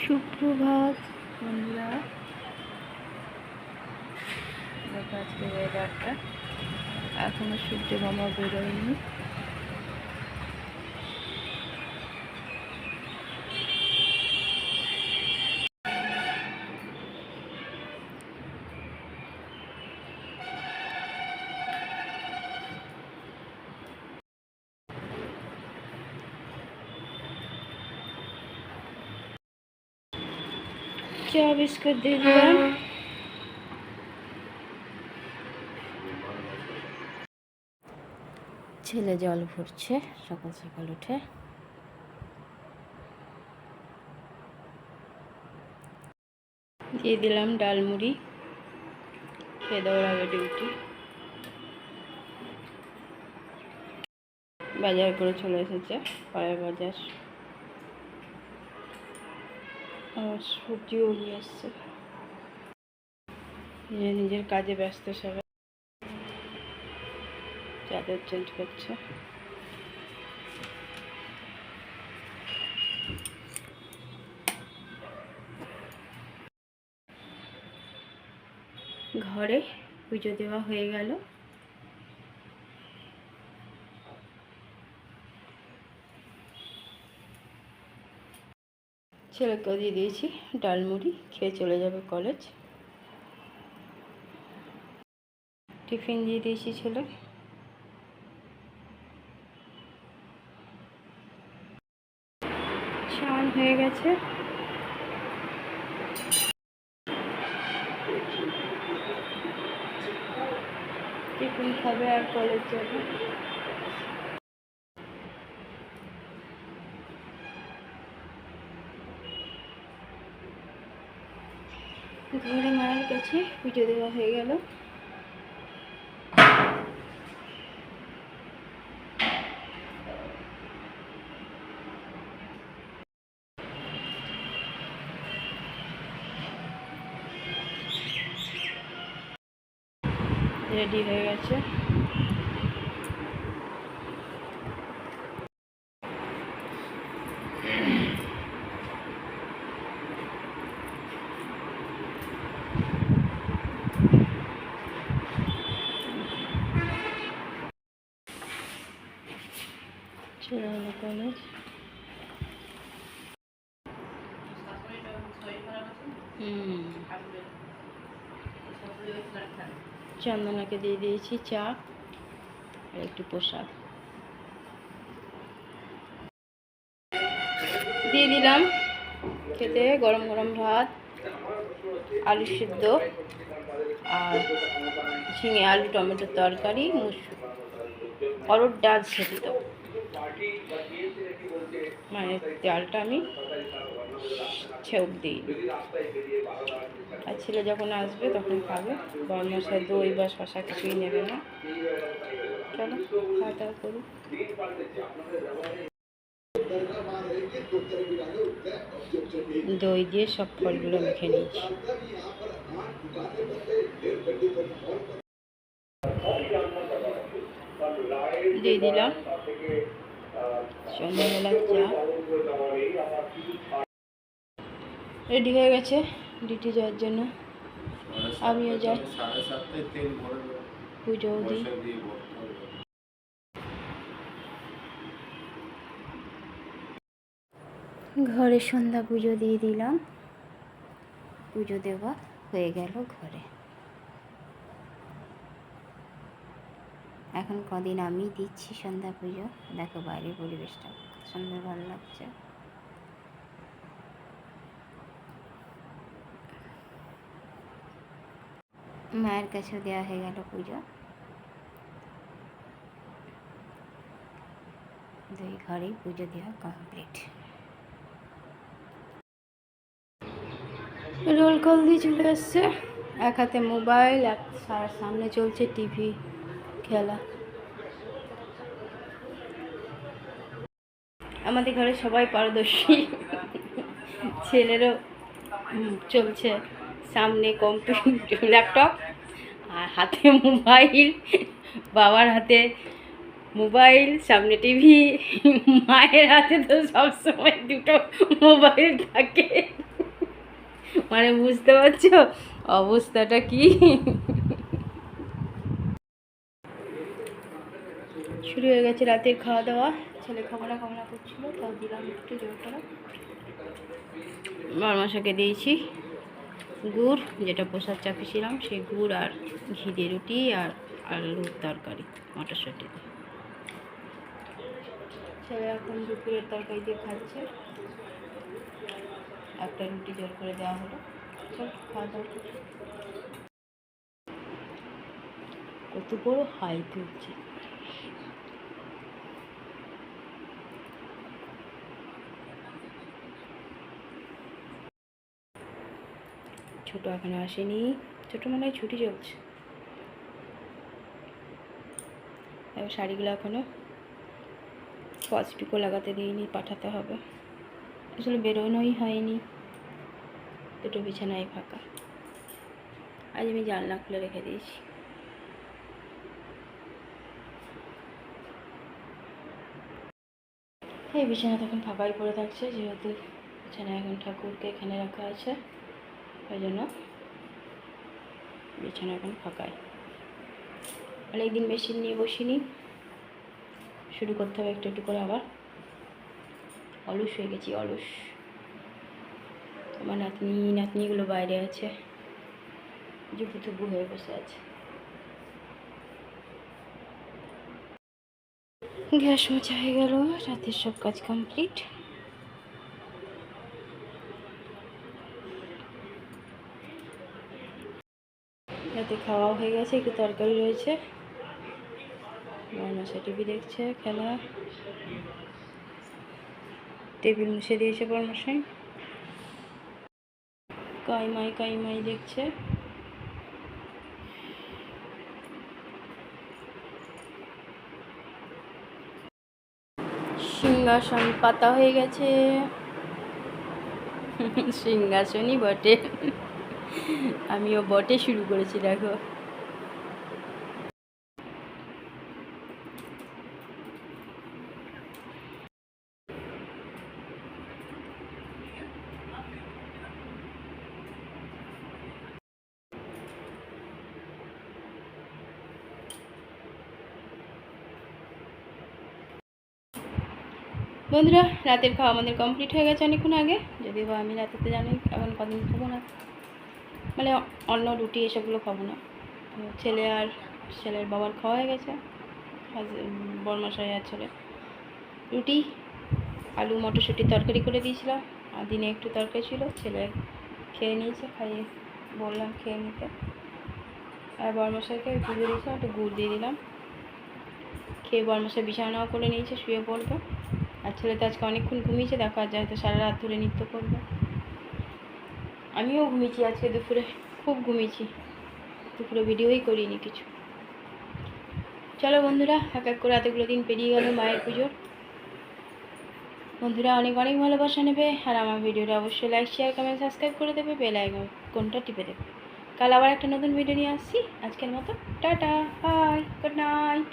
সুপ্রভাত বন্ধুরা, দেখো আজকে ওয়েদারটা, এখনো সূর্য মামা বেরোয়নি। চা বিস্কুট দিয়ে দিলাম। ছেলে জল ভরছে সকাল সকাল উঠে। দিয়ে দিলাম ডাল মুড়ি, খেয়ে দেওয়ার আগে ডিউটি। বাজার করে চলে এসেছে, পাড়ার বাজার, আর সবজিও নিয়ে এসছে। নিজের কাজে ব্যস্ত সবাই, চাদর চেঞ্জ করছে। ঘরে পুজো দেওয়া হয়ে গেল। ছেলেকেও দিয়ে দিয়েছি ডাল মুড়ি, খেয়ে চলে যাবে কলেজ। টিফিন দিয়ে দিয়েছি ছেলে। স্নান হয়ে গেছে। টিফিন খাবে আর কলেজ যাবে। ঘরে মায়ের কাছে পুজো দেওয়া হয়ে গেল। রেডি হয়ে গেছে। চলে গেল কলেজ। চন্দনাকে দিয়ে দিয়েছি চা আর একটু প্রসাদ দিয়ে দিলাম খেতে। গরম গরম ভাত, আলু সিদ্ধ আর ঝিঙে আলু টমেটোর তরকারি, অরুর ডাল সেদ্ধ। মানে ডালটা আমি ছেউক দিই, আর ছেলে যখন আসবে তখন খাবে। গরম মশলা দই বা শশা কিছুই নেবে না। চলো খাওয়া দাওয়া করি। দই দিয়ে সব ফলগুলো মেখে নিয়েছি। দিয়ে দিলাম সন্ধ্যাবেলার চা। রেডি হয়ে গেছে ডিউটি যাওয়ার জন্য। আমিও যাই, পুজোও দিই। ঘরে সন্ধ্যা পুজো দিয়ে দিলাম। পুজো দেওয়া হয়ে গেল ঘরে। এখন কদিন আমি দিচ্ছি সন্ধ্যা পুজো। দেখো বাইরের পরিবেশটা সুন্দর, ভালো লাগছে। মায়ের কাছেও দেওয়া হয়ে গেল পুজো। দুই ঘরেই পুজো দেওয়া কমপ্লিট। রোল কল দিয়ে চলে এসছে। এক হাতে মোবাইল, এক সামনে চলছে টিভি খেলা। আমাদের ঘরে সবাই পারদর্শী। ছেলেরও চলছে সামনে কম্পিউটার, ল্যাপটপ, আর হাতে মোবাইল। বাবার হাতে মোবাইল, সামনে টিভি। মায়ের হাতে তো সবসময় দুটো মোবাইল থাকে। মানে বুঝতে পারছো অবস্থাটা কি। শুরু হয়ে গেছে রাতের খাওয়া দাওয়া। ছেলে খাবানা করছিল, তাও দিলাম একটু জোর করে। বরমাসাকে দিয়েছি গুড়, যেটা প্রসাদ চাপিয়েছিলাম সেই গুড়, আর ঘি দিয়ে রুটি আর আলুর তরকারি মটরশুঁটি দিয়ে। ছেলে এখন দুপুরের তরকারি দিয়ে খাচ্ছে। একটা রুটি জোর করে দেওয়া হলো। চল খাওয়া দাওয়া করছি। কত বড় হাইট হচ্ছে। ছোট এখনো আসেনি, ছোট মনে হয় ছুটি চলছে। এবার শাড়িগুলো এখনো ফলসটুকু লাগাতে দিইনি, পাঠাতে হবে। আসলে বেরোনোই হয়নি, দুটো বিছানায় ফাঁকা। আজ আমি জানলা খুলে রেখে দিয়েছি। এই বিছানা তখন ফাঁকাই পড়ে থাকছে, যেহেতু বিছানায় এখন ঠাকুরকে এখানে রাখা আছে, ওই জন্য বিছানা এখন ফাঁকাই। অনেকদিন মেশিন নিয়ে বসিনি, শুরু করতে হবে একটু একটু করে। আবার অলস হয়ে গেছি, অলস। আমার নাতনিগুলো বাইরে আছে, জুবু থুবু হয়ে বসে আছে। গ্যাস মোছা হয়ে গেল, রাতের সব কাজ কমপ্লিট। রাতে খাওয়াও হয়ে গেছে, একটু তরকারি রয়েছে। বরমাসা টিভি দেখছে, খেলা। টেবিল মুছে দিয়েছে বরমাসাই, কাইমাই দেখছে। সিংহাসন পাতা হয়ে গেছে। সিংহাসনই বটে, আমিও বটে শুরু করেছি দেখো। বন্ধুরা, রাতের খাওয়া আমাদের কমপ্লিট হয়ে গেছে অনেকক্ষণ আগে। যদিও বা আমি রাতেতে জানি এখন কদিন খাবো না, মানে অন্য রুটি এসবগুলো খাবো না। তো ছেলে আর ছেলের বাবার খাওয়া হয়ে গেছে, বরমাসাই আর ছেলে। রুটি আলু মটরশুঁটির তরকারি করে দিয়েছিলাম, আর দিনে একটু তরকারি ছিল, ছেলে খেয়ে নিয়েছে, খাইয়ে বললাম খেয়ে নিতে। আর বরমাসাইকে পুজো দিয়েছিলাম, একটু গুড় দিয়ে দিলাম। খেয়ে বরমাসাই বিছানাও করে নিয়েছে, শুয়ে পড়বে। আর ছেলে তো আজকে অনেকক্ষণ ঘুমিয়েছে, দেখো আজ হয়তো সারা রাত ধরে নৃত্য করবে। আমিও ঘুমিয়েছি আজকে দুপুরে, খুব ঘুমিয়েছি দুপুরে, ভিডিওই করিনি কিছু। চলো বন্ধুরা, এক এক করে এতগুলো দিন পেরিয়ে গেল মায়ের পুজোর। বন্ধুরা অনেক অনেক ভালোবাসা নেবে, আর আমার ভিডিওটা অবশ্যই লাইক শেয়ার কমেন্ট সাবস্ক্রাইব করে দেবে, বেল আইকনটা টিপে দেবে। কাল আবার একটা নতুন ভিডিও নিয়ে আসছি। আজকের মতো টাটা, বাই, গুড নাইট।